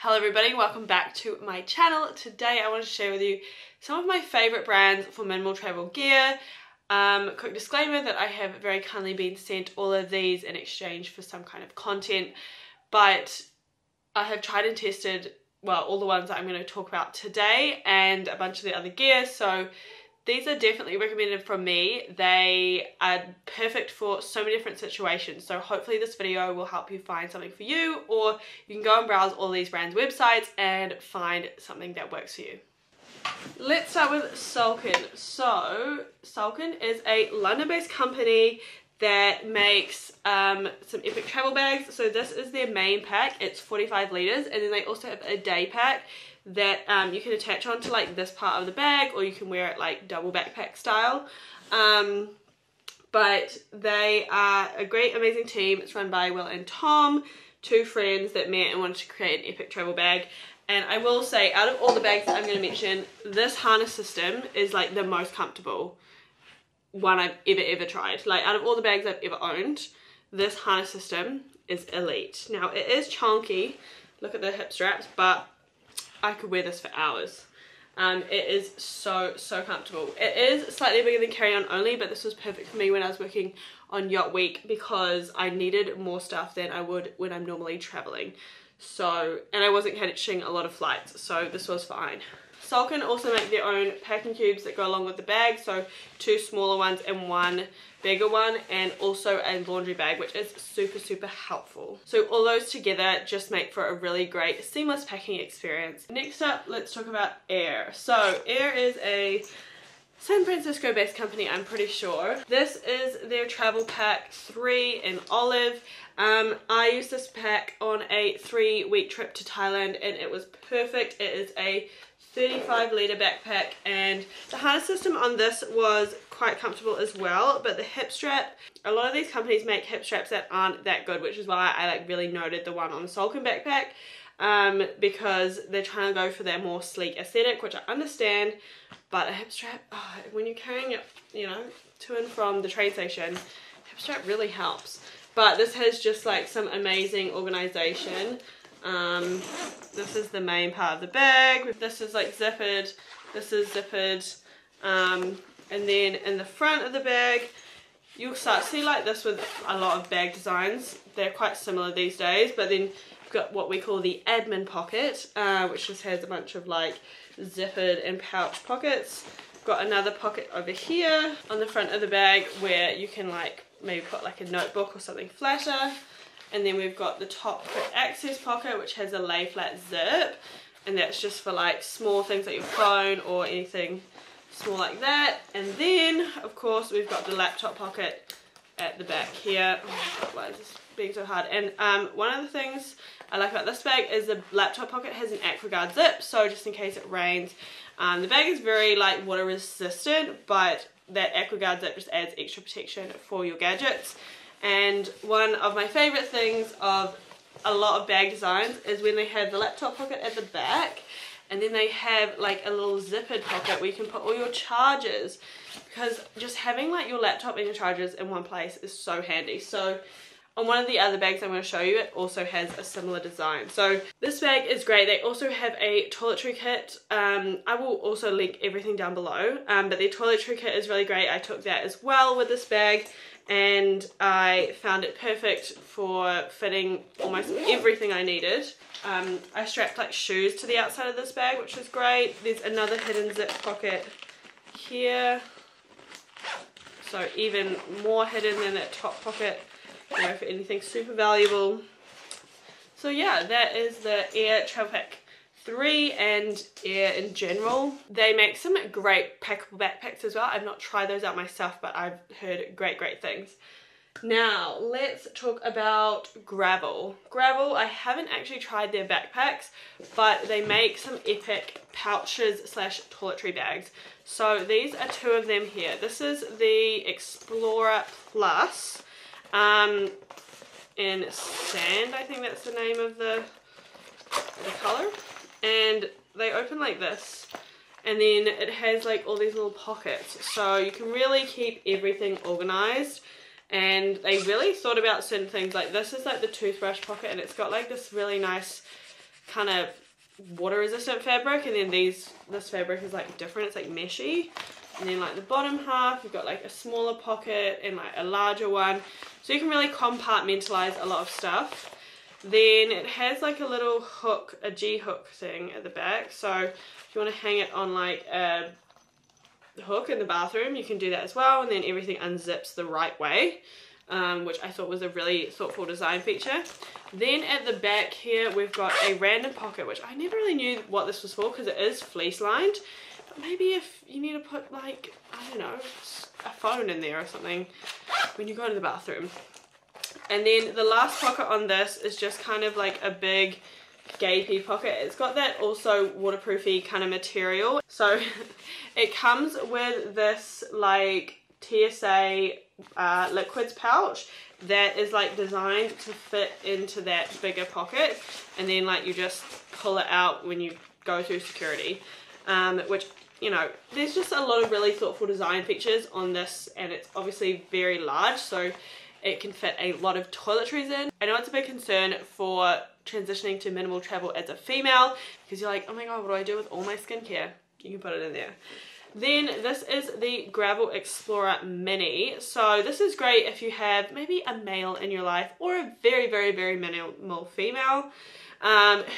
Hello everybody, welcome back to my channel. Today I want to share with you some of my favourite brands for minimal travel gear. Quick disclaimer that I have very kindly been sent all of these in exchange for some kind of content, but I have tried and tested, well, all the ones that I'm going to talk about today and a bunch of the other gear, so these are definitely recommended from me. They are perfect for so many different situations, so hopefully this video will help you find something for you, or you can go and browse all these brands' websites and find something that works for you. Let's start with Salkan. So Salkan is a London-based company that makes some epic travel bags. So this is their main pack, it's 45 litres, and then they also have a day pack that you can attach onto like this part of the bag, or you can wear it like double backpack style. But they are a great amazing team. It's run by Will and Tom, two friends that met and wanted to create an epic travel bag. And I will say, out of all the bags that I'm going to mention, this harness system is like the most comfortable one I've ever tried. Like, out of all the bags I've ever owned, this harness system is elite. Now it is chunky, look at the hip straps, but I could wear this for hours. It is so comfortable. It is slightly bigger than carry-on only, but this was perfect for me when I was working on Yacht Week because I needed more stuff than I would when I'm normally traveling. So, and I wasn't catching a lot of flights, so this was fine. Salkan also make their own packing cubes that go along with the bag, so two smaller ones and one bigger one, and also a laundry bag, which is super helpful. So all those together just make for a really great seamless packing experience. Next up, let's talk about Aer. So Aer is a San Francisco based company, I'm pretty sure. This is their travel pack 3 in olive. I used this pack on a 3-week trip to Thailand and it was perfect. It is a 35 litre backpack, and the harness system on this was quite comfortable as well, but the hip strap, a lot of these companies make hip straps that aren't that good, which is why I like really noted the one on the Salkan Backpack, because they're trying to go for their more sleek aesthetic, which I understand, but a hip strap, when you're carrying it, you know, to and from the train station, hip strap really helps. But this has just like some amazing organization. This is the main part of the bag. This is like zippered, this is zippered, and then in the front of the bag you'll start to see like this with a lot of bag designs. They're quite similar these days, but then you've got what we call the admin pocket, which just has a bunch of like zippered and pouch pockets. Got another pocket over here on the front of the bag where you can like maybe put like a notebook or something flatter. And then we've got the top access pocket, which has a lay flat zip, and that's just for like small things like your phone or anything small like that. And then of course we've got the laptop pocket at the back here. Oh, why is this being so hard? And one of the things I like about this bag is the laptop pocket has an AquaGuard zip, so just in case it rains. The bag is very like water resistant, but that AquaGuard zip just adds extra protection for your gadgets. And one of my favourite things of a lot of bag designs is when they have the laptop pocket at the back, and then they have like a little zippered pocket where you can put all your chargers, because just having like your laptop and your chargers in one place is so handy. So on one of the other bags I'm going to show you, it also has a similar design. So this bag is great. They also have a toiletry kit. I will also link everything down below, but their toiletry kit is really great. I took that as well with this bag, and I found it perfect for fitting almost everything I needed. I strapped like shoes to the outside of this bag, which is great. There's another hidden zip pocket here, so even more hidden than that top pocket, you know, for anything super valuable. So yeah, that is the Aer Travel Pack 3 and Aer in general. They make some great packable backpacks as well. I've not tried those out myself, but I've heard great things. Now let's talk about Gravel. Gravel, I haven't actually tried their backpacks, but they make some epic pouches slash toiletry bags. So these are two of them here. This is the Explorer Plus in sand, I think that's the name of the color. And they open like this, and then it has like all these little pockets, so you can really keep everything organized. And they really thought about certain things. Like this is like the toothbrush pocket, and it's got like this really nice kind of water resistant fabric, and then this fabric is like different, it's like meshy. And then like the bottom half, you've got like a smaller pocket and like a larger one, so you can really compartmentalize a lot of stuff. Then it has like a little hook, a G hook thing at the back, so if you want to hang it on like a hook in the bathroom, you can do that as well, and then everything unzips the right way, which I thought was a really thoughtful design feature. Then at the back here we've got a random pocket, which I never really knew what this was for because it is fleece lined, but maybe if you need to put like, I don't know, a phone in there or something when you go to the bathroom. And then the last pocket on this is just kind of like a big gapey pocket. It's got that also waterproofy kind of material, so it comes with this like TSA liquids pouch that is like designed to fit into that bigger pocket, and then like you just pull it out when you go through security, which, you know, there's just a lot of really thoughtful design features on this, and it's obviously very large, so it can fit a lot of toiletries in. I know it's a big concern for transitioning to minimal travel as a female, because you're like, oh my god, what do I do with all my skincare? You can put it in there. Then this is the Gravel Explorer Mini. So this is great if you have maybe a male in your life, or a very, very, very minimal female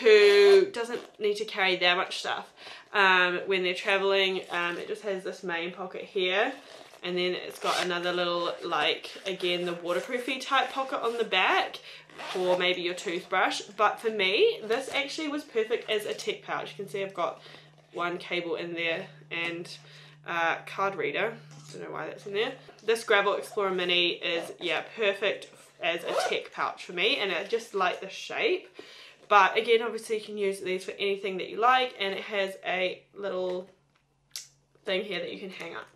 who doesn't need to carry that much stuff when they're traveling. It just has this main pocket here, and then it's got another little, like, again, the waterproofy type pocket on the back for maybe your toothbrush. But for me, this actually was perfect as a tech pouch. You can see I've got one cable in there and card reader. Don't know why that's in there. This Gravel Explorer Mini is, yeah, perfect as a tech pouch for me, and I just like the shape. But again, obviously you can use these for anything that you like, and it has a little thing here that you can hang up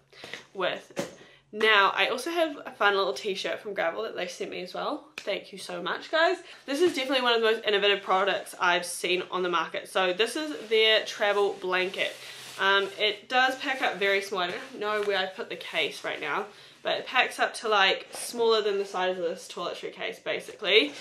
with. Now, I also have a fun little t-shirt from Gravel that they sent me as well. Thank you so much, guys. This is definitely one of the most innovative products I've seen on the market. So this is their travel blanket. It does pack up very small. I don't know where I put the case right now, but it packs up to like smaller than the size of this toiletry case, basically.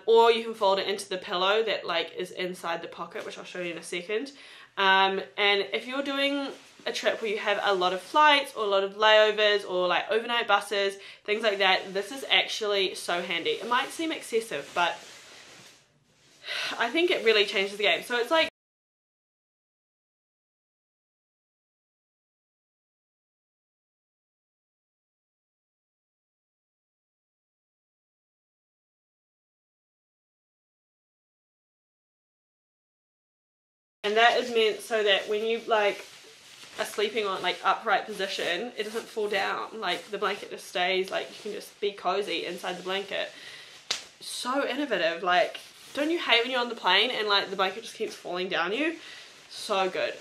Or you can fold it into the pillow that like is inside the pocket, which I'll show you in a second. And if you're doing a trip where you have a lot of flights or a lot of layovers or like overnight buses, things like that, this is actually so handy. It might seem excessive, but I think it really changes the game. So it's like, and that is meant so that when you like are sleeping on like upright position, it doesn't fall down. Like the blanket just stays, like you can just be cozy inside the blanket. So innovative. Like, don't you hate when you're on the plane and like the blanket just keeps falling down you? So good.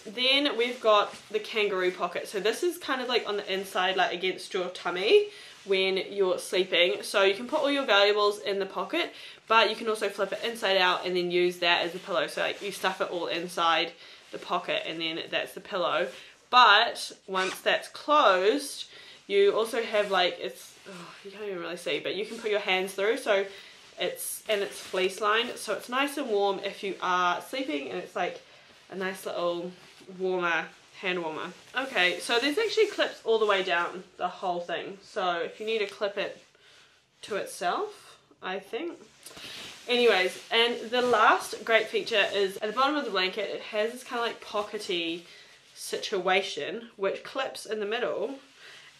Then we've got the kangaroo pocket. So this is kind of like on the inside, like against your tummy when you're sleeping. So you can put all your valuables in the pocket, but you can also flip it inside out and then use that as a pillow. So like you stuff it all inside the pocket and then that's the pillow. But once that's closed, you also have like, it's, oh, you can't even really see, but you can put your hands through. So it's fleece lined, so it's nice and warm if you are sleeping, and it's like a nice little warmer, hand warmer. Okay, so there's actually clips all the way down the whole thing, so if you need to clip it to itself, I think. Anyways, and the last great feature is at the bottom of the blanket, it has this kind of like pockety situation which clips in the middle,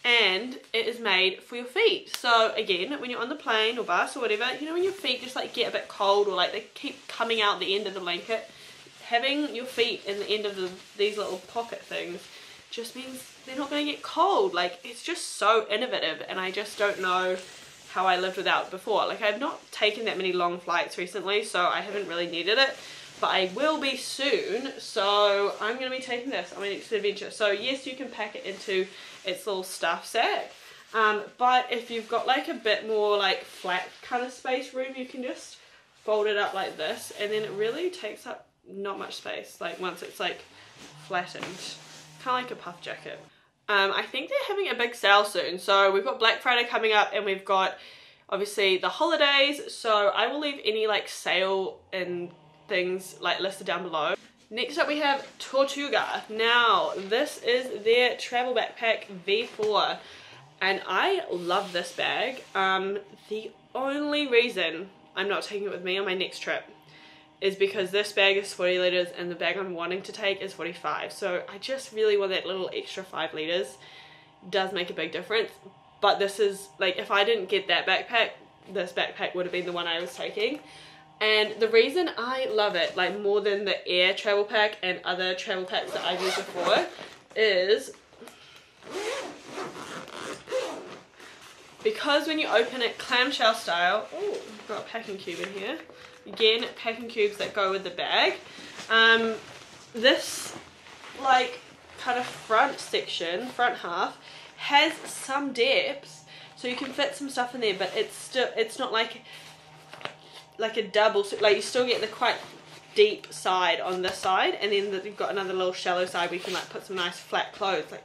and it is made for your feet. So again, when you're on the plane or bus or whatever, you know, when your feet just like get a bit cold or like they keep coming out the end of the blanket, having your feet in the end of these little pocket things just means they're not going to get cold. Like, it's just so innovative, and I just don't know how I lived without it before. Like, I've not taken that many long flights recently, so I haven't really needed it, but I will be soon. So I'm going to be taking this on my next adventure. So yes, you can pack it into its little stuff sack, but if you've got like a bit more like flat kind of space room, you can just fold it up like this, and then it really takes up not much space, like once it's like flattened, kind of like a puff jacket. I think they're having a big sale soon, so we've got Black Friday coming up, and we've got obviously the holidays, so I will leave any like sale and things like listed down below. Next up we have Tortuga. Now this is their travel backpack V4 and I love this bag. The only reason I'm not taking it with me on my next trip is because this bag is 40 litres and the bag I'm wanting to take is 45, so I just really want that little extra 5 litres. Does make a big difference, but this is like, if I didn't get that backpack, this backpack would have been the one I was taking. And the reason I love it like more than the Aer Travel Pack and other travel packs that I've used before is because when you open it clamshell style, oh, I've got a packing cube in here. Again, packing cubes that go with the bag. This like kind of front section, front half, has some depth, so you can fit some stuff in there, but it's not like a double, like you still get the quite deep side on this side, and then you've got another little shallow side where you can like put some nice flat clothes. Like,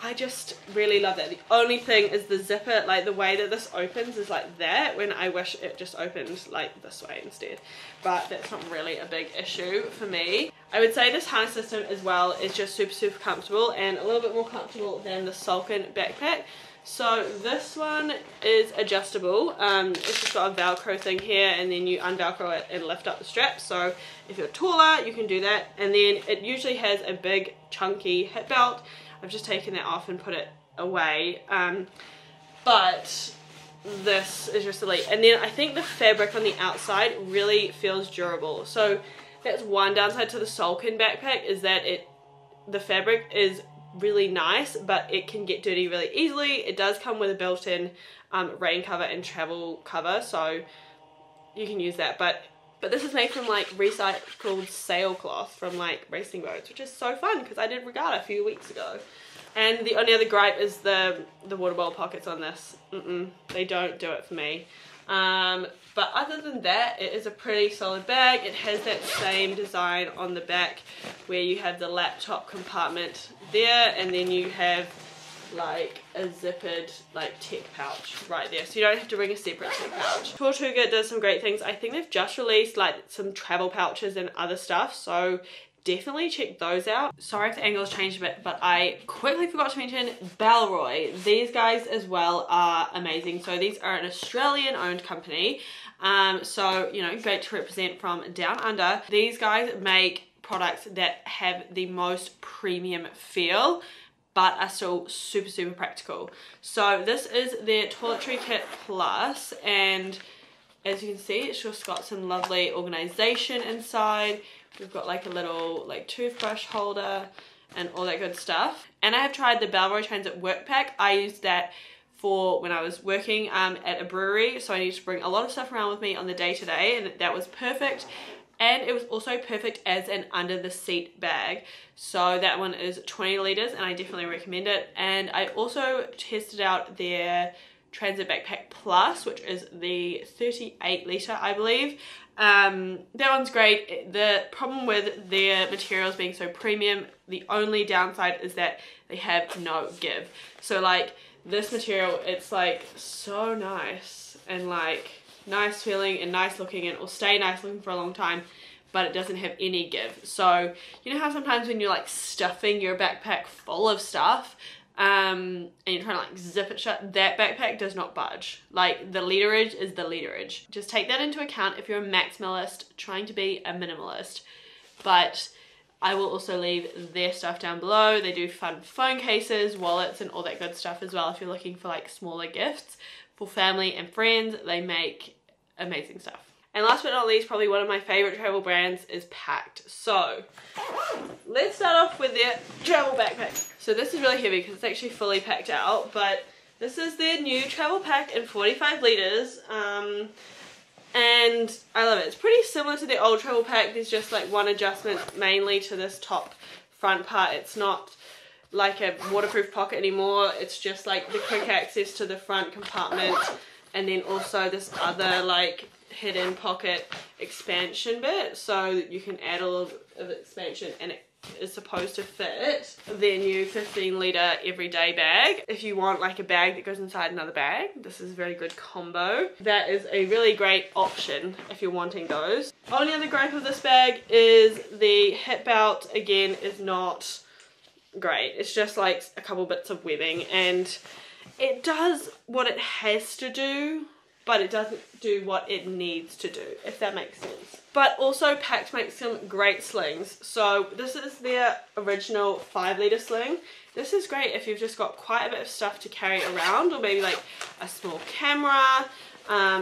I just really love that. The only thing is the zipper, like the way that this opens is like that, when I wish it just opened like this way instead, but that's not really a big issue for me. I would say this harness system as well is just super comfortable and a little bit more comfortable than the Salkan Backpack. So this one is adjustable. It's just got a velcro thing here, and then you unvelcro it and lift up the strap, so if you're taller you can do that. And then it usually has a big chunky hip belt. I've just taken that off and put it away, but this is just elite. And then I think the fabric on the outside really feels durable, so that's one downside to the Salkan Backpack, is that the fabric is really nice, but it can get dirty really easily. It does come with a built-in rain cover and travel cover, so you can use that, but this is made from like recycled sailcloth from like racing boats, which is so fun because I did regatta a few weeks ago. And the only other gripe is the water bottle pockets on this. They don't do it for me. But other than that, it is a pretty solid bag. It has that same design on the back where you have the laptop compartment there, and then you have like a zippered like tech pouch right there, so you don't have to bring a separate tech pouch. Tortuga does some great things. I think they've just released like some travel pouches and other stuff, so definitely check those out. Sorry if the angle has changed a bit, but I quickly forgot to mention Bellroy. These guys as well are amazing. So these are an Australian owned company, so you know, great to represent from down under. These guys make products that have the most premium feel but are still super practical. So this is their Toiletry Kit Plus, and as you can see, it's just got some lovely organization inside. We've got like a little like toothbrush holder and all that good stuff. And I have tried the Bellroy Transit Work Pack. I used that for when I was working at a brewery, so I needed to bring a lot of stuff around with me on the day-to-day, and that was perfect. And it was also perfect as an under the seat bag. So that one is 20 litres and I definitely recommend it. And I also tested out their Transit Backpack Plus, which is the 38 litre, I believe. That one's great. The problem with their materials being so premium, the only downside is that they have no give. So like this material, it's like so nice and like nice feeling and nice looking, and it will stay nice looking for a long time, but it doesn't have any give. So you know how sometimes when you're like stuffing your backpack full of stuff, and you're trying to like zip it shut, that backpack does not budge. Like the literage is the literage. Just take that into account if you're a maximalist trying to be a minimalist. But I will also leave their stuff down below. They do fun phone cases, wallets, and all that good stuff as well if you're looking for like smaller gifts for family and friends. They make amazing stuff. And last but not least, probably one of my favorite travel brands is Pakt. So let's start off with their travel backpack. So this is really heavy because it's actually fully packed out, but this is their new travel pack in 45 litres. And I love it. It's pretty similar to the old travel pack. There's just like one adjustment mainly to this top front part. It's not like a waterproof pocket anymore. It's just like the quick access to the front compartment, and then also this other like hidden pocket expansion bit, so you can add a little bit of expansion, and it is supposed to fit their new 15-litre everyday bag. If you want like a bag that goes inside another bag, this is a very good combo. That is a really great option if you're wanting those. Only other gripe of this bag is the hip belt, again, is not great. It's just like a couple bits of webbing, and it does what it has to do, but it doesn't do what it needs to do, if that makes sense. But also Pakt makes some great slings. So this is their original 5-litre sling. This is great if you've just got quite a bit of stuff to carry around, or maybe like a small camera,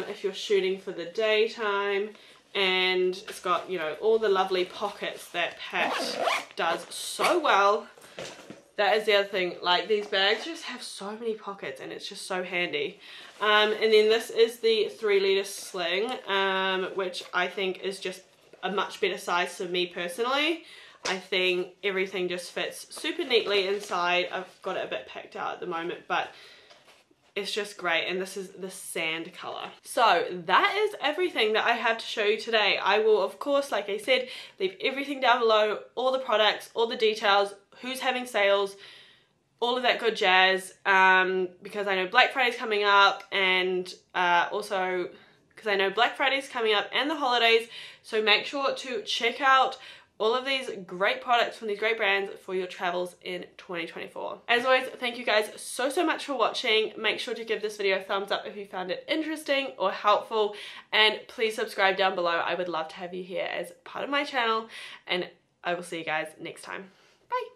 if you're shooting for the daytime. And it's got, you know, all the lovely pockets that Pakt does so well. That is the other thing, like these bags just have so many pockets, and it's just so handy. And then this is the 3-litre sling, which I think is just a much better size for me personally. I think everything just fits super neatly inside. I've got it a bit packed out at the moment, but it's just great, and this is the sand colour. So that is everything that I have to show you today. I will, of course, like I said, leave everything down below, all the products, all the details, who's having sales, all of that good jazz, because I know Black Friday's coming up, and also because I know Black Friday's coming up and the holidays, so make sure to check out all of these great products from these great brands for your travels in 2024. As always, thank you guys so much for watching. Make sure to give this video a thumbs up if you found it interesting or helpful, and please subscribe down below. I would love to have you here as part of my channel, and I will see you guys next time. Bye!